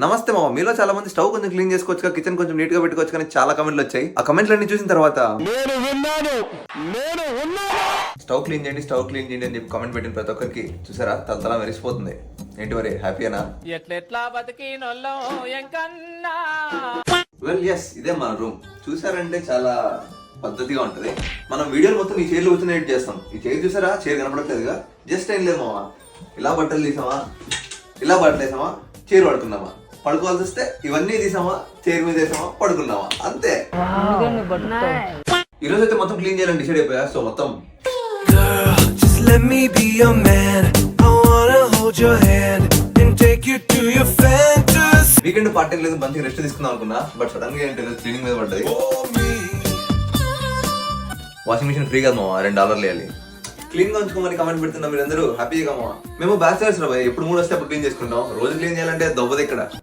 నమస్తే మామ, మీలో చాలా మంది స్టవ్ కొంచెం క్లీన్ చేసుకోవచ్చు, కిచెన్ కొంచెం నీట్ గా పెట్టుకోవచ్చు కానీ చాలా కమెంట్లు వచ్చాయి. ఆ కమెంట్లన్నీ చూసిన తర్వాత స్టవ్ క్లీన్ చేయండి అని చెప్పి కామెంట్ పెట్టిన ప్రతి ఒక్కరికి చూసారా తలతలా మెరిసిపోతుంది. ఏంటి మరి హ్యాపీనా? వెల్ ఎస్, ఇదే మన రూమ్. చూసారంటే చాలా పద్ధతిగా ఉంటది. మనం వీడియోలు మొత్తం ఈ చైర్లో కూర్చొని ఎడిట్ చేస్తాం. ఈ చైర్ చూసారా, చైర్ కనపడట్లేదుగా. జస్ట్ ఏం లేదు మామ, ఇలా బట్టలు తీసామా, ఇలా బట్టలు వేసామా, చైర్ పడుకున్నామా, పడుకోవాల్సి వస్తే ఇవన్నీ తీసామా, చైర్ మీద వేసామా, పడుకున్నామా, అంతే. ఈ రోజు అయితే మొత్తం క్లీన్ చేయాలని డిసైడ్ అయిపోయా. సో మొత్తం వీకెండ్ పార్టీ లేదు, మంచిగా రెస్ట్ తీసుకుందాం అనుకున్నా. బట్ సడన్ గా ఏంటి క్లీనింగ్ మీద పడ్డది. వాషింగ్ మిషన్ ఫ్రీ కదా మామ, $2 వేయాలి. క్లీన్ గా ఉంచుకోమని కమెంట్ పెడుతున్నా, మీరు అందరూ హ్యాపీగా మామ. మేము బ్యాచిలర్స్ రా, ఎప్పుడు మూడు వస్తే అప్పుడు క్లీన్ చేసుకుంటాం. రోజు క్లీన్ చేయాలంటే దొబ్బది ఇక్కడ.